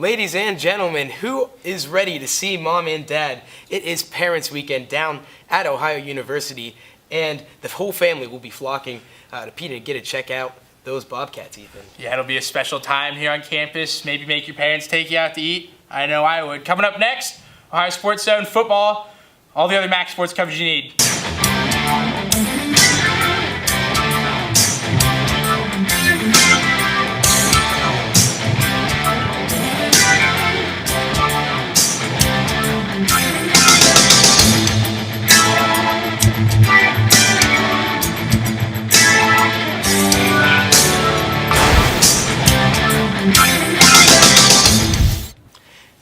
Ladies and gentlemen, who is ready to see mom and dad? It is Parents Weekend down at Ohio University, and the whole family will be flocking to Peter to get to check out those Bobcats, Ethan. Yeah, it'll be a special time here on campus. Maybe make your parents take you out to eat. I know I would. Coming up next, Ohio Sports Zone, football, all the other MAC sports coverage you need.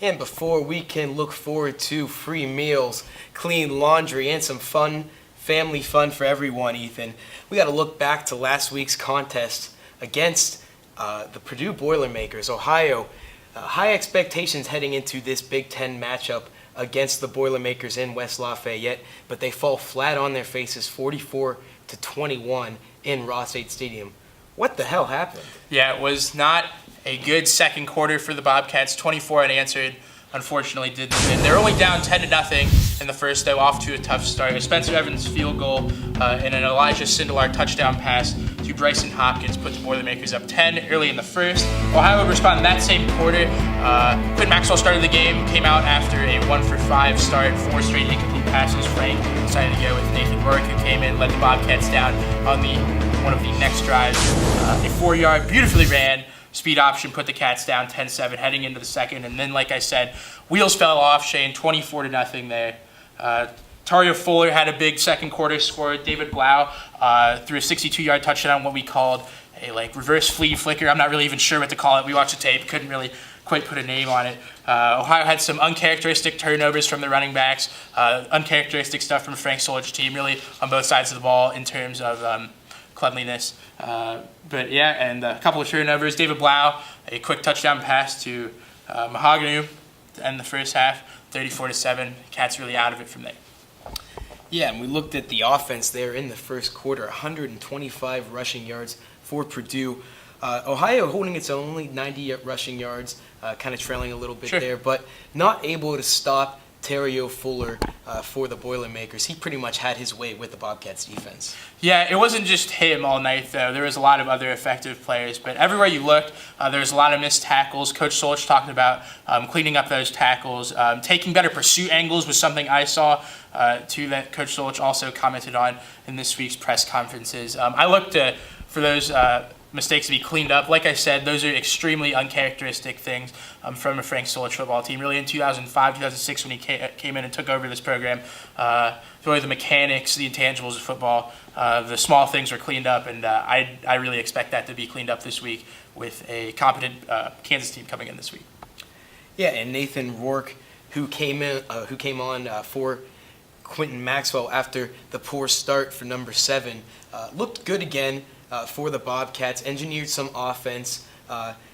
And before we can look forward to free meals, clean laundry, and some fun, family fun for everyone, Ethan, we got to look back to last week's contest against the Purdue Boilermakers. Ohio, high expectations heading into this Big Ten matchup against the Boilermakers in West Lafayette, but they fall flat on their faces 44-21 in Ross-Ade Stadium. What the hell happened? Yeah, it was not a good second quarter for the Bobcats. 24 unanswered, unfortunately, did them in. They're only down 10-0 in the first, though, off to a tough start. A Spencer Evans field goal and an Elijah Sindelar touchdown pass to Bryson Hopkins put the Boilermakers up 10 early in the first. Ohio would respond in that same quarter. Quinn Maxwell started the game, came out after a 1-for-5 start, 4 straight incomplete passes. Frank decided to go with Nathan Rourke, who came in, led the Bobcats down on one of the next drives. A 4-yard, beautifully ran speed option put the Cats down 10-7 heading into the second. And then, like I said, wheels fell off, Shane, 24-0 there. Tario Fuller had a big second quarter score. David Blau threw a 62-yard touchdown, what we called a reverse flea flicker. I'm not really even sure what to call it. We watched the tape, couldn't really quite put a name on it. Ohio had some uncharacteristic turnovers from the running backs, uncharacteristic stuff from Frank Solich's team, really on both sides of the ball in terms of cleanliness. But yeah, and a couple of turnovers. David Blau, a quick touchdown pass to Mahogany to end the first half, 34-7. Cats really out of it from there. Yeah, and we looked at the offense there in the first quarter, 125 rushing yards for Purdue. Ohio holding its own, only 90 rushing yards, kind of trailing a little bit there, but not able to stop Tario Fuller for the Boilermakers. He pretty much had his way with the Bobcats defense. Yeah, it wasn't just him all night, though. There was a lot of other effective players, but everywhere you looked, there was a lot of missed tackles. Coach Solich talking about cleaning up those tackles. Taking better pursuit angles was something I saw, too, that Coach Solich also commented on in this week's press conferences. I looked for those mistakes to be cleaned up. Like I said, those are extremely uncharacteristic things from a Frank Solich football team. Really in 2005, 2006 when he came in and took over this program, really the mechanics, the intangibles of football, the small things were cleaned up, and I really expect that to be cleaned up this week with a competent Kansas team coming in this week. Yeah, and Nathan Rourke, who came on for Quentin Maxwell after the poor start for number 7, looked good again. For the Bobcats, engineered some offense.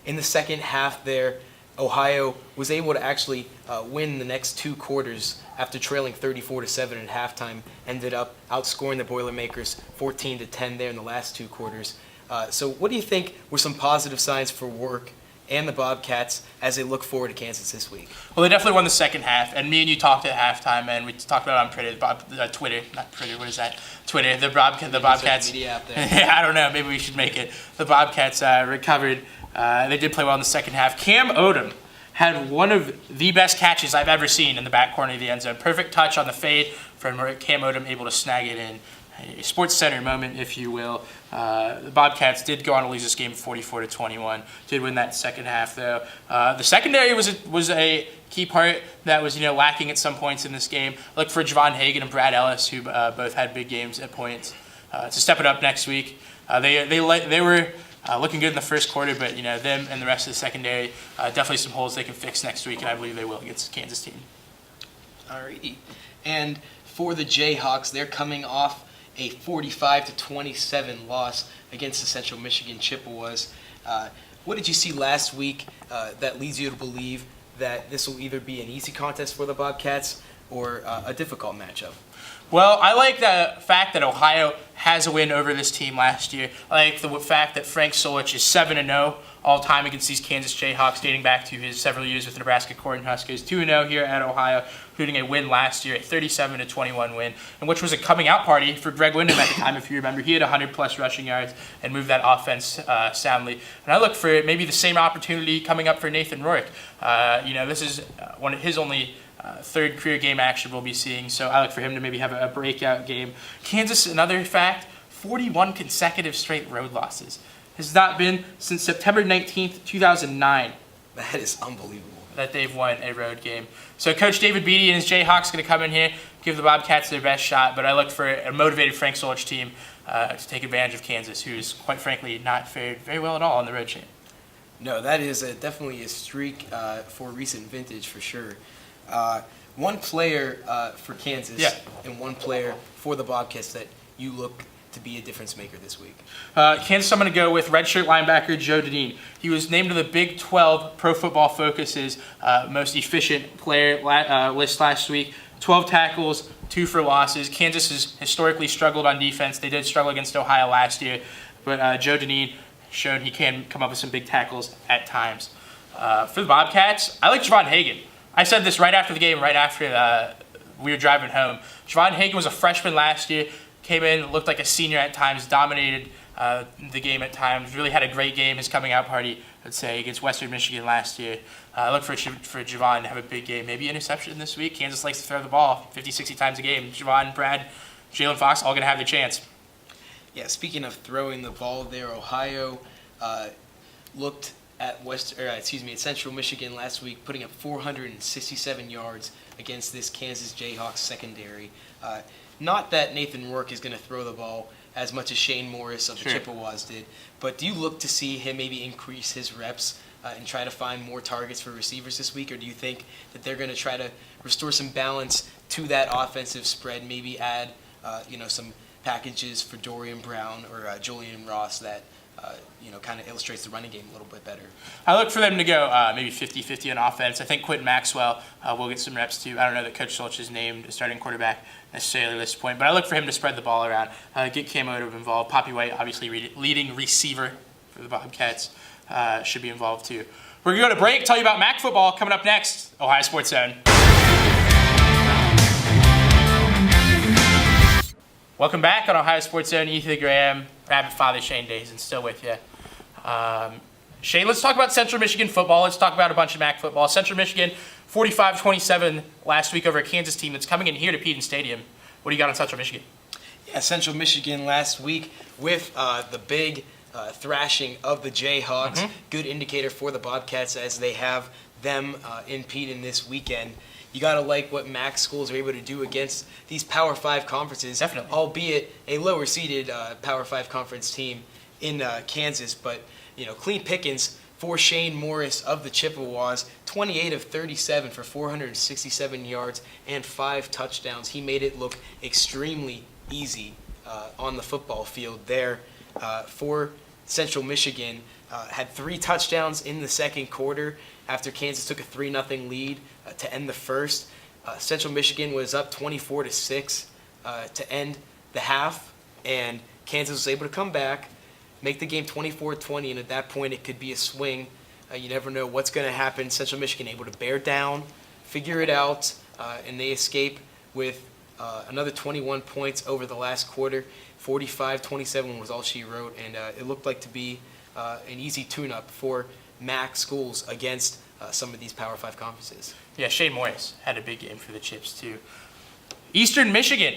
In the second half there, Ohio was able to actually win the next 2 quarters after trailing 34-7 at halftime, ended up outscoring the Boilermakers 14-10 there in the last 2 quarters. So what do you think were some positive signs for Rourke and the Bobcats as they look forward to Kansas this week? Well, they definitely won the second half, and me and you talked at halftime, and we talked about it on Twitter, Twitter, the Bobcats. Media out there. Yeah, I don't know, maybe we should make it. The Bobcats recovered. They did play well in the second half. Cam Odom had one of the best catches I've ever seen in the back corner of the end zone. Perfect touch on the fade from Cam Odom, able to snag it in. A Sports Center moment, if you will. The Bobcats did go on to lose this game 44-21. Did win that second half, though. The secondary was a key part that was lacking at some points in this game. Look for Javon Hagan and Brad Ellis, who both had big games at points, to step it up next week. They were looking good in the first quarter, but them and the rest of the secondary, definitely some holes they can fix next week, and I believe they will against the Kansas team. Alrighty. And for the Jayhawks, they're coming off a 45-27 loss against the Central Michigan Chippewas. What did you see last week that leads you to believe that this will either be an easy contest for the Bobcats or a difficult matchup? Well, I like the fact that Ohio has a win over this team last year. I like the fact that Frank Solich is 7-0 all time against these Kansas Jayhawks, dating back to his several years with the Nebraska Cornhuskers. 2-0 here at Ohio, including a win last year, a 37-21 win, and which was a coming out party for Greg Windham at the time. If you remember, he had 100+ rushing yards and moved that offense soundly. And I look for maybe the same opportunity coming up for Nathan Rourke. This is one of his only third career game action we'll be seeing, so I look for him to maybe have a breakout game. Kansas, another fact, 41 consecutive straight road losses. Has not been since September 19th, 2009. That is unbelievable. That they've won a road game. So Coach David Beatty and his Jayhawks going to come in here, give the Bobcats their best shot, but I look for a motivated Frank Solich team to take advantage of Kansas, who's quite frankly not fared very well at all on the road chain. No, that is definitely a streak for recent vintage for sure. One player for Kansas and one player for the Bobcats that you look to be a difference maker this week. Kansas, I'm going to go with redshirt linebacker Joe Deneen. He was named to the Big 12 Pro Football Focus's most efficient player list last week. 12 tackles, 2 for losses. Kansas has historically struggled on defense. They did struggle against Ohio last year, but Joe Deneen showed he can come up with some big tackles at times. For the Bobcats, I like Javon Hagan. I said this right after the game, right after we were driving home. Javon Hagan was a freshman last year, came in, looked like a senior at times, dominated the game at times, really had a great game, his coming out party, I'd say, against Western Michigan last year. I look for Javon to have a big game, maybe interception this week. Kansas likes to throw the ball 50, 60 times a game. Javon, Brad, Jalen Fox, all going to have their chance. Yeah, speaking of throwing the ball there, Ohio looked at Central Michigan last week, putting up 467 yards against this Kansas Jayhawks secondary. Not that Nathan Rourke is going to throw the ball as much as Shane Morris of the Chippewas did, but do you look to see him maybe increase his reps and try to find more targets for receivers this week, or do you think that they're going to try to restore some balance to that offensive spread, maybe add some packages for Dorian Brown or Julian Ross that kind of illustrates the running game a little bit better? I look for them to go maybe 50-50 on offense. I think Quentin Maxwell will get some reps too. I don't know that Coach Solich has named a starting quarterback necessarily at this point, but I look for him to spread the ball around, get Cam Odom involved. Poppy White, obviously leading receiver for the Bobcats, should be involved too. We're going to go to break, tell you about MAC football coming up next. Ohio Sports Zone. Welcome back on Ohio Sports Zone. Ethan Graham, Rabbit Father Shane Dazen, still with you. Shane, let's talk about Central Michigan football. Let's talk about a bunch of MAC football. Central Michigan, 45-27 last week over a Kansas team that's coming in here to Peden Stadium. What do you got on Central Michigan? Yeah, Central Michigan last week with the big thrashing of the Jayhawks. Mm-hmm. Good indicator for the Bobcats as they have them in Peden this weekend. You got to like what MAC schools are able to do against these Power 5 conferences. Definitely. Albeit a lower-seeded Power 5 conference team in Kansas. But, clean pickings for Shane Morris of the Chippewas. 28 of 37 for 467 yards and 5 touchdowns. He made it look extremely easy on the football field there for Central Michigan. Had 3 touchdowns in the second quarter after Kansas took a 3-0 lead to end the first. Central Michigan was up 24-6 to end the half, and Kansas was able to come back, make the game 24-20, and at that point it could be a swing. You never know what's going to happen. Central Michigan able to bear down, figure it out, and they escape with another 21 points over the last quarter. 45-27 was all she wrote, and it looked like to be an easy tune-up for MAC schools against some of these Power 5 conferences. Yeah, Shane Morris had a big game for the Chips too. Eastern Michigan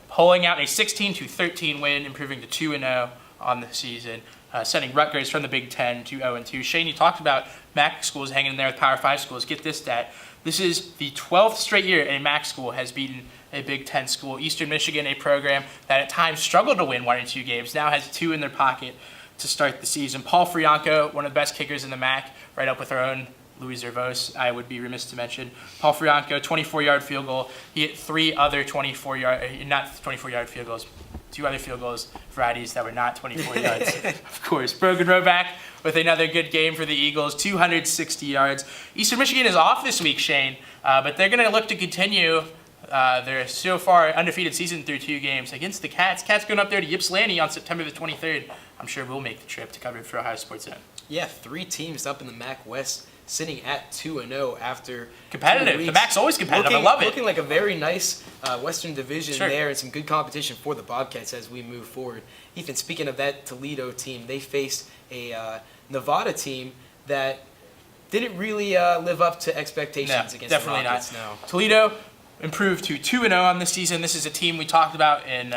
pulling out a 16-13 win, improving to 2-0 on the season, sending Rutgers from the Big Ten to 0-2. Shane, you talked about MAC schools hanging in there with Power 5 schools. Get this stat. This is the 12th straight year a MAC school has beaten a Big Ten school. Eastern Michigan, a program that at times struggled to win 1 or 2 games, now has 2 in their pocket to start the season. Paul Frianco, one of the best kickers in the MAC, right up with our own Louis Zervos, I would be remiss to mention. Paul Frianco, 24-yard field goal. He hit 3 other 24-yard field goals, 2 other field goals varieties that were not 24 yards, of course. Brogan Roback with another good game for the Eagles, 260 yards. Eastern Michigan is off this week, Shane, but they're going to look to continue They're so far undefeated season through 2 games against the Cats. Cats going up there to Ypsilanti on September the 23rd. I'm sure we'll make the trip to cover it for Ohio Sports Zone. Yeah, 3 teams up in the MAC West sitting at 2-0 after competitive. 2 weeks. The MAC's always competitive. I love it. Looking like a very nice Western Division Sure. there, and some good competition for the Bobcats as we move forward. Ethan, speaking of that Toledo team, they faced a Nevada team that didn't really live up to expectations against definitely the Rockets. not. Toledo improved to 2-0 on this season. This is a team we talked about in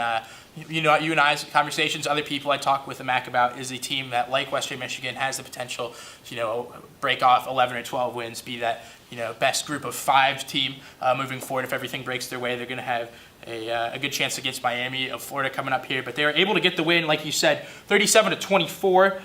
you and I's conversations. Other people I talk with the MAC about is a team that, like Western Michigan, has the potential to break off 11 or 12 wins, be that best group of 5 team moving forward. If everything breaks their way, they're going to have a good chance against Miami of Florida coming up here. But they were able to get the win, like you said, 37-24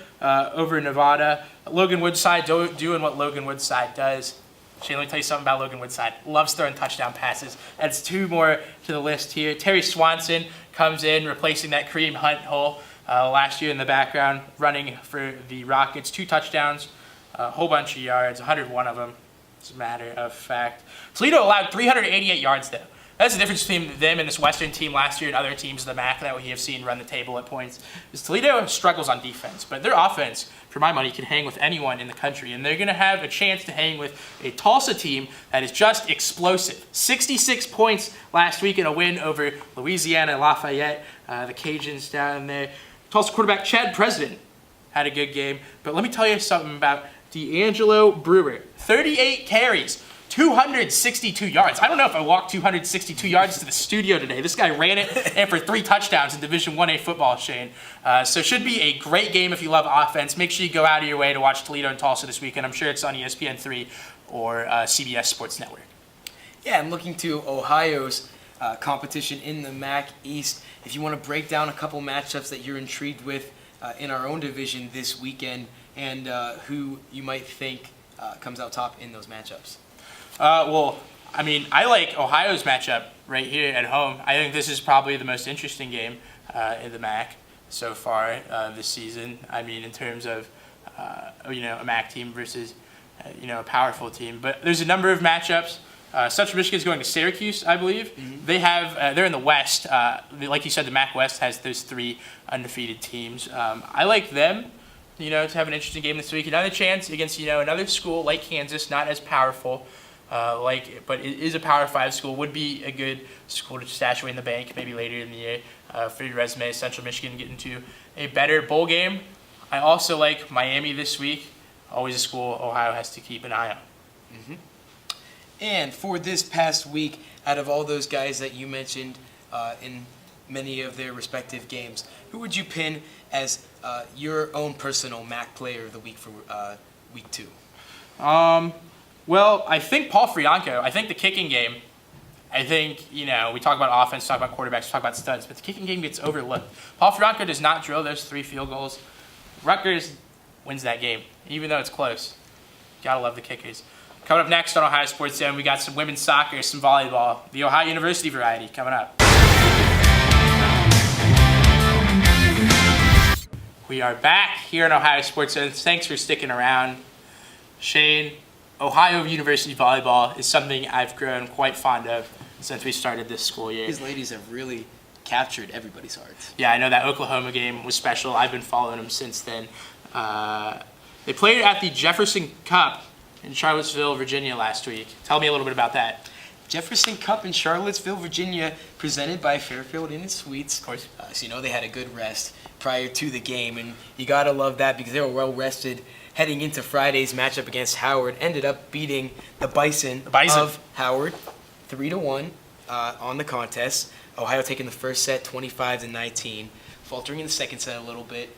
over Nevada. Logan Woodside doing what Logan Woodside does. Shane, let me tell you something about Logan Woodside. Loves throwing touchdown passes. Adds 2 more to the list here. Terry Swanson comes in, replacing that Kareem Hunt hole last year in the background, running for the Rockets. 2 touchdowns, a whole bunch of yards, 101 of them, as a matter of fact. Toledo allowed 388 yards, though. That's the difference between them and this Western team last year and other teams in the MAC that we have seen run the table at points. Is Toledo struggles on defense, but their offense, for my money, can hang with anyone in the country, and they're going to have a chance to hang with a Tulsa team that is just explosive. 66 points last week in a win over Louisiana Lafayette, the Cajuns down there. Tulsa quarterback Chad President had a good game, but let me tell you something about D'Angelo Brewer. 38 carries. 262 yards. I don't know if I walked 262 yards to the studio today. This guy ran it and for 3 touchdowns in Division 1A football, Shane. So should be a great game if you love offense. Make sure you go out of your way to watch Toledo and Tulsa this weekend. I'm sure it's on ESPN3 or CBS Sports Network. Yeah, and looking to Ohio's competition in the MAC East, if you want to break down a couple matchups that you're intrigued with in our own division this weekend, and who you might think comes out top in those matchups. I like Ohio's matchup right here at home. I think this is probably the most interesting game in the MAC so far this season. I mean, in terms of, a MAC team versus, a powerful team. But there's a number of matchups. Central Michigan's going to Syracuse, I believe. Mm-hmm. They're in the West. Like you said, the MAC West has those 3 undefeated teams. I like them, to have an interesting game this week. Another chance against, another school like Kansas, not as powerful. But it is a Power 5 school. Would be a good school to stash away in the bank maybe later in the year for your resume. Central Michigan get into a better bowl game. I also like Miami this week. Always a school Ohio has to keep an eye on. Mm-hmm. And for this past week, out of all those guys that you mentioned in many of their respective games, who would you pin as your own personal MAC player of the week for week 2? Well, I think Paul Frianco. I think the kicking game, we talk about offense, talk about quarterbacks, talk about studs, but the kicking game gets overlooked. Paul Frianco does not drill those 3 field goals. Rutgers wins that game, even though it's close. Gotta love the kickers. Coming up next on Ohio Sports Zone, we got some women's soccer, some volleyball, the Ohio University variety coming up. We are back here on Ohio Sports Zone. Thanks for sticking around. Shane, Ohio University volleyball is something I've grown quite fond of since we started this school year. These ladies have really captured everybody's hearts. Yeah, I know that Oklahoma game was special. I've been following them since then. They played at the Jefferson Cup in Charlottesville, Virginia last week. Tell me a little bit about that. Jefferson Cup in Charlottesville, Virginia, presented by Fairfield Inn and Suites. Of course. So they had a good rest prior to the game, and you gotta love that because they were well rested heading into Friday's matchup against Howard. Ended up beating the Bison of Howard 3-1 on the contest. Ohio taking the first set 25-19, faltering in the second set a little bit,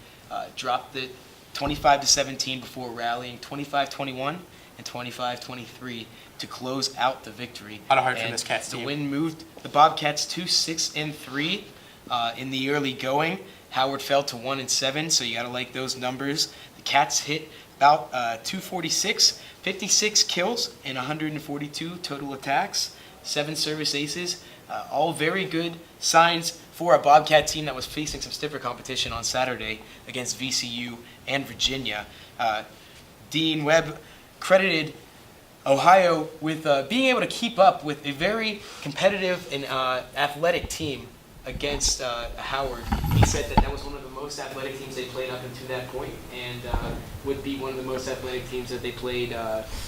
dropped it 25-17 before rallying 25-21 and 25-23 to close out the victory. A lot of heart from this Cats team. The win moved the Bobcats to 6-3 in the early going. Howard fell to 1-7, so you got to like those numbers. The Cats hit about 246, 56 kills, and 142 total attacks, 7 service aces. All very good signs for a Bobcat team that was facing some stiffer competition on Saturday against VCU and Virginia. Dean Webb credited Ohio, with being able to keep up with a very competitive and athletic team against Howard. He said that was one of the most athletic teams they played up until that point, and would be one of the most athletic teams that they played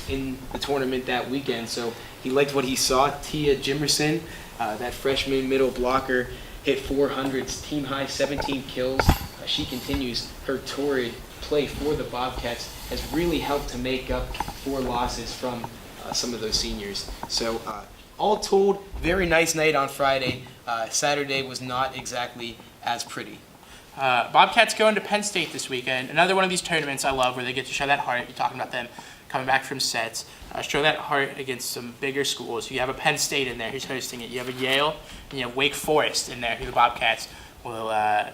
in the tournament that weekend. So he liked what he saw. Tia Jimerson, that freshman middle blocker, hit 400s, team high 17 kills. She continues her torrid play for the Bobcats, has really helped to make up for losses from some of those seniors. So all told, very nice night on Friday. Saturday was not exactly as pretty. Bobcats going to Penn State this weekend. Another one of these tournaments I love where they get to show that heart. You're talking about them coming back from sets. Show that heart against some bigger schools. You have a Penn State in there who's hosting it. You have a Yale, and you have Wake Forest in there who the Bobcats will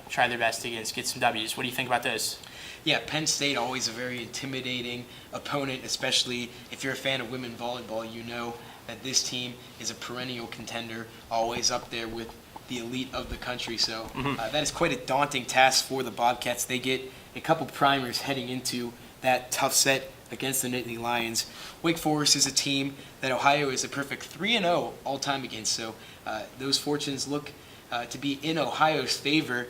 try their best against, get some W's. What do you think about those? Yeah, Penn State, always a very intimidating opponent, especially if you're a fan of women volleyball. You know that this team is a perennial contender, always up there with the elite of the country. So that is quite a daunting task for the Bobcats. They get a couple primers heading into that tough set against the Nittany Lions. Wake Forest is a team that Ohio is a perfect 3-0 all-time against. So those fortunes look to be in Ohio's favor.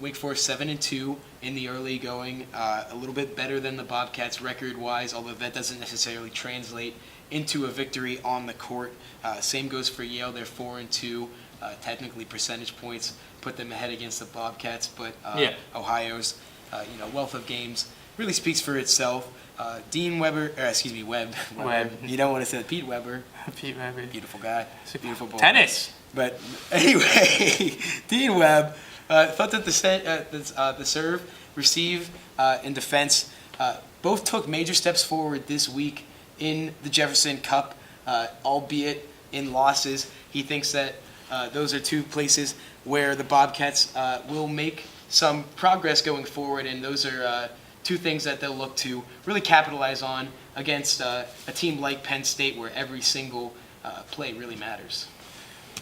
Wake Forest 7-2 in the early going, a little bit better than the Bobcats record-wise, although that doesn't necessarily translate into a victory on the court. Same goes for Yale. They're 4-2. Technically, percentage points put them ahead against the Bobcats, but Ohio's wealth of games really speaks for itself. Webb. You don't want to say Pete Weber. Pete Weber. Beautiful guy. Beautiful ball. Tennis. But anyway, Dean Webb thought that the serve, receive, and defense both took major steps forward this week in the Jefferson Cup, albeit in losses. He thinks that those are two places where the Bobcats will make some progress going forward, and those are two things that they'll look to really capitalize on against a team like Penn State, where every single play really matters.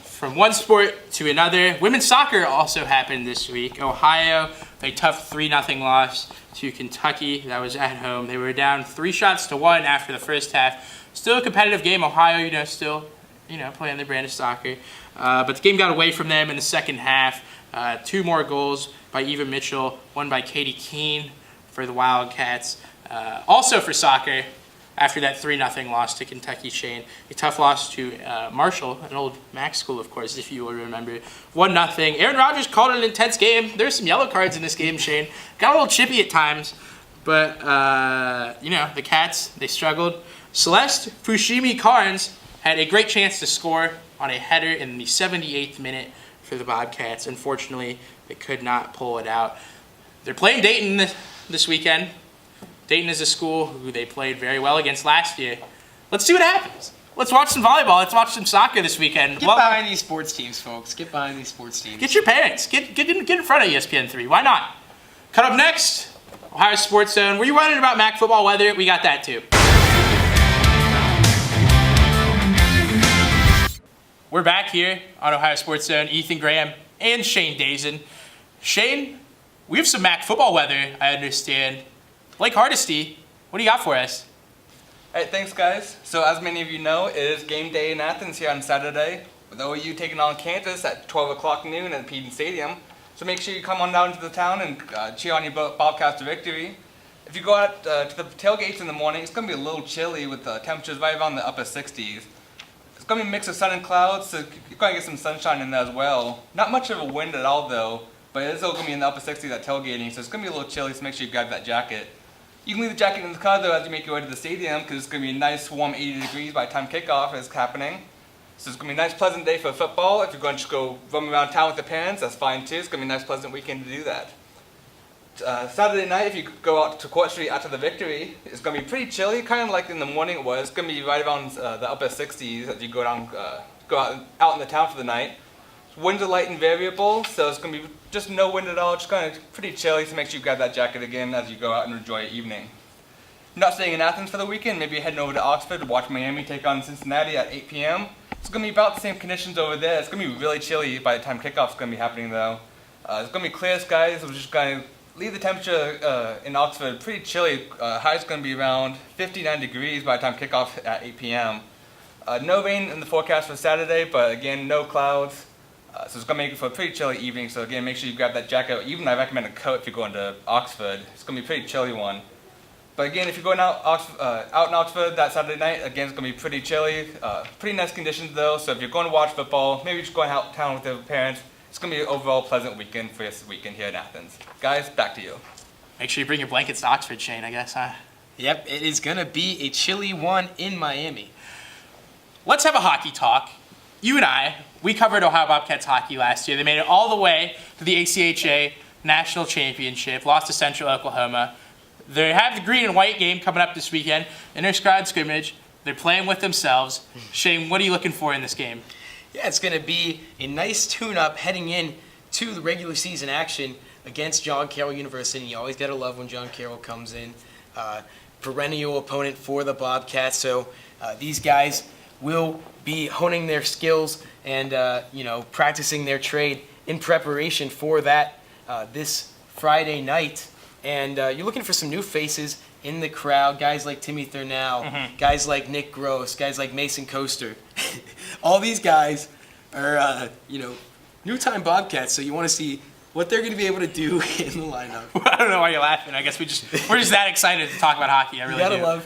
From one sport to another, women's soccer also happened this week. Ohio, a tough 3-0 loss to Kentucky. That was at home. They were down 3-1 after the first half. Still a competitive game. Ohio, still, playing their brand of soccer. But the game got away from them in the second half. 2 more goals by Eva Mitchell, one by Katie Keene for the Wildcats. Also for soccer, after that 3-0 loss to Kentucky, Shane. A tough loss to Marshall, an old Mac school, of course, if you will remember. 1-0. Aaron Rodgers called it an intense game. There's some yellow cards in this game, Shane. Got a little chippy at times. But, the Cats, they struggled. Celeste Fushimi-Carnes had a great chance to score on a header in the 78th minute for the Bobcats. Unfortunately, they could not pull it out. They're playing Dayton this weekend. Dayton is a school who they played very well against last year. Let's see what happens. Let's watch some volleyball. Let's watch some soccer this weekend. Get behind these sports teams, folks. Get behind these sports teams. Get your parents. Get in front of ESPN3. Why not? Cut up next, Ohio Sports Zone. Were you wondering about MAC football weather? We got that too. We're back here on Ohio Sports Zone. Ethan Graham and Shane Dazen. Shane, we have some MAC football weather, I understand. Blake Hardesty, what do you got for us? All right, thanks, guys. So as many of you know, it is game day in Athens here on Saturday, with OU taking on Kansas at 12 o'clock noon at Peden Stadium. So make sure you come on down to the town and cheer on your Bobcats to victory. If you go out to the tailgates in the morning, it's going to be a little chilly with the temperatures right around the upper 60s. It's going to be a mix of sun and clouds, so you're going to get some sunshine in there as well. Not much of a wind at all, though, but it is still going to be in the upper 60s at tailgating, so it's going to be a little chilly, so make sure you grab that jacket. You can leave the jacket in the car, though, as you make your way to the stadium, because it's going to be a nice, warm 80 degrees by the time kickoff is happening. So it's going to be a nice, pleasant day for football. If you're going to go roam around town with your parents, that's fine, too. It's going to be a nice, pleasant weekend to do that. Saturday night, if you go out to Court Street after the victory, it's going to be pretty chilly, kind of like in the morning it was. It's going to be right around the upper 60s as you go out in the town for the night. Winds are light and variable, so it's going to be just no wind at all, just kind of pretty chilly, so make sure you grab that jacket again as you go out and enjoy your evening. If you're not staying in Athens for the weekend, maybe you're heading over to Oxford to watch Miami take on Cincinnati at 8 p.m. It's going to be about the same conditions over there. It's going to be really chilly by the time kickoff's going to be happening, though. It's going to be clear skies, which is going to leave the temperature in Oxford pretty chilly. High's going to be around 59 degrees by the time kickoff at 8 p.m. No rain in the forecast for Saturday, but again, no clouds. So it's going to make it for a pretty chilly evening. So again, make sure you grab that jacket. Even I recommend a coat if you're going to Oxford. It's going to be a pretty chilly one. But again, if you're going out in Oxford that Saturday night, again, it's going to be pretty chilly. Pretty nice conditions though. So if you're going to watch football, maybe just going out town with your parents. It's going to be an overall pleasant weekend for this weekend here in Athens. Guys, back to you. Make sure you bring your blankets to Oxford, Shane, I guess, huh? Yep, it is going to be a chilly one in Miami. Let's have a hockey talk. You and I, we covered Ohio Bobcats hockey last year. They made it all the way to the ACHA National Championship, lost to Central Oklahoma. They have the green and white game coming up this weekend, inter-squad scrimmage. They're playing with themselves. Shane, what are you looking for in this game? Yeah, it's going to be a nice tune-up heading in to the regular season action against John Carroll University. You always got to love when John Carroll comes in. Perennial opponent for the Bobcats. So these guys will be honing their skills and practicing their trade in preparation for that this Friday night. And you're looking for some new faces in the crowd, guys like Timmy Thurnell, guys like Nick Gross, guys like Mason Coaster. All these guys are, new-time Bobcats, so you want to see what they're going to be able to do in the lineup. I don't know why you're laughing. I guess we're just that excited to talk about hockey. I really do.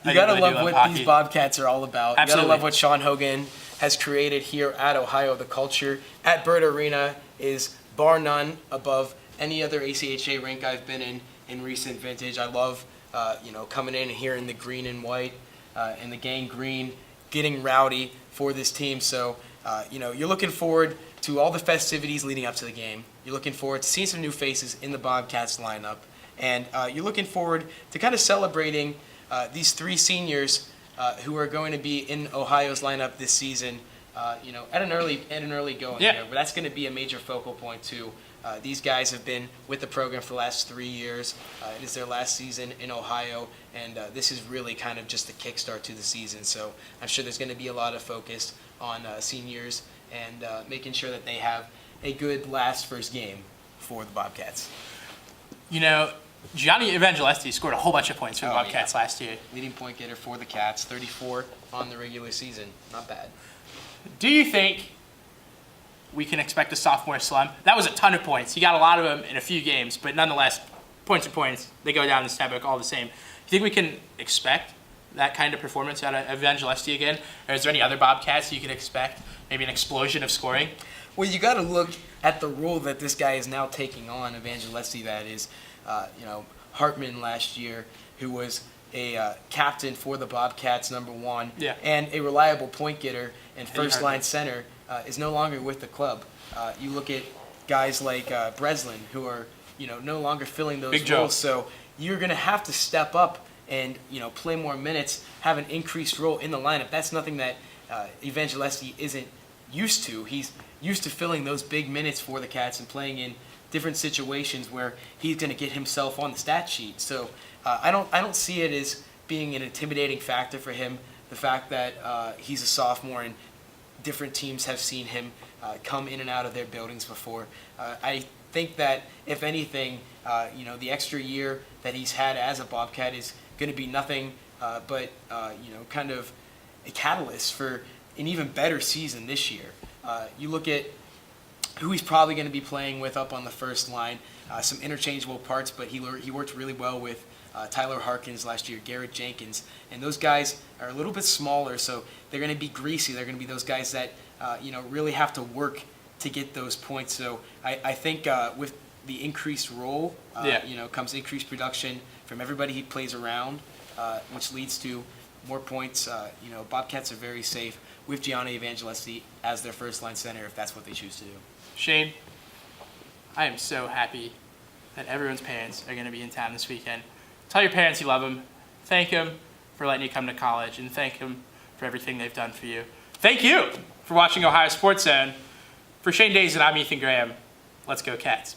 You gotta love what hockey. these Bobcats are all about. Absolutely. You gotta love what Sean Hogan has created here at Ohio. The culture at Bird Arena is bar none above any other ACHA rink I've been in recent vintage. I love coming in and hearing the green and white and the gang green getting rowdy for this team. So you're looking forward to all the festivities leading up to the game. You're looking forward to seeing some new faces in the Bobcats lineup, and you're looking forward to kind of celebrating these three seniors who are going to be in Ohio's lineup this season, at an early going Yeah. there. But that's going to be a major focal point too. These guys have been with the program for the last 3 years. It is their last season in Ohio, and this is really kind of just the kickstart to the season. So I'm sure there's going to be a lot of focus on seniors and making sure that they have a good last first game for the Bobcats. Gianni Evangelista scored a whole bunch of points for the Bobcats last year. Leading point getter for the Cats, 34 on the regular season. Not bad. Do you think we can expect a sophomore slump? That was a ton of points. He got a lot of them in a few games, but nonetheless, points are points. They go down the stat book all the same. Do you think we can expect that kind of performance out of Evangelista again? Or is there any other Bobcats you can expect? Maybe an explosion of scoring? Well, you got to look at the role that this guy is now taking on, Evangelista, that is, Hartman last year, who was a captain for the Bobcats, number one, and a reliable point getter and first-line center, is no longer with the club. You look at guys like Breslin, who are no longer filling those Big roles. Joe. So you're going to have to step up and play more minutes, have an increased role in the lineup. That's nothing that Evangelista isn't used to. He's used to filling those big minutes for the Cats and playing in different situations where he's going to get himself on the stat sheet. So I don't see it as being an intimidating factor for him. The fact that he's a sophomore and different teams have seen him come in and out of their buildings before. I think that if anything, the extra year that he's had as a Bobcat is going to be nothing but kind of a catalyst for an even better season this year. You look at who he's probably going to be playing with up on the first line, some interchangeable parts, but he worked really well with Tyler Harkins last year, Garrett Jenkins, and those guys are a little bit smaller, so they're going to be greasy. They're going to be those guys that really have to work to get those points. So I think with the increased role, comes increased production from everybody he plays around, which leads to more points. Bobcats are very safe with Gianni Evangelista as their first-line center if that's what they choose to do. Shane, I am so happy that everyone's parents are going to be in town this weekend. Tell your parents you love them. Thank them for letting you come to college, and thank them for everything they've done for you. Thank you for watching Ohio Sports Zone. For Shane Days and I'm Ethan Graham. Let's go Cats.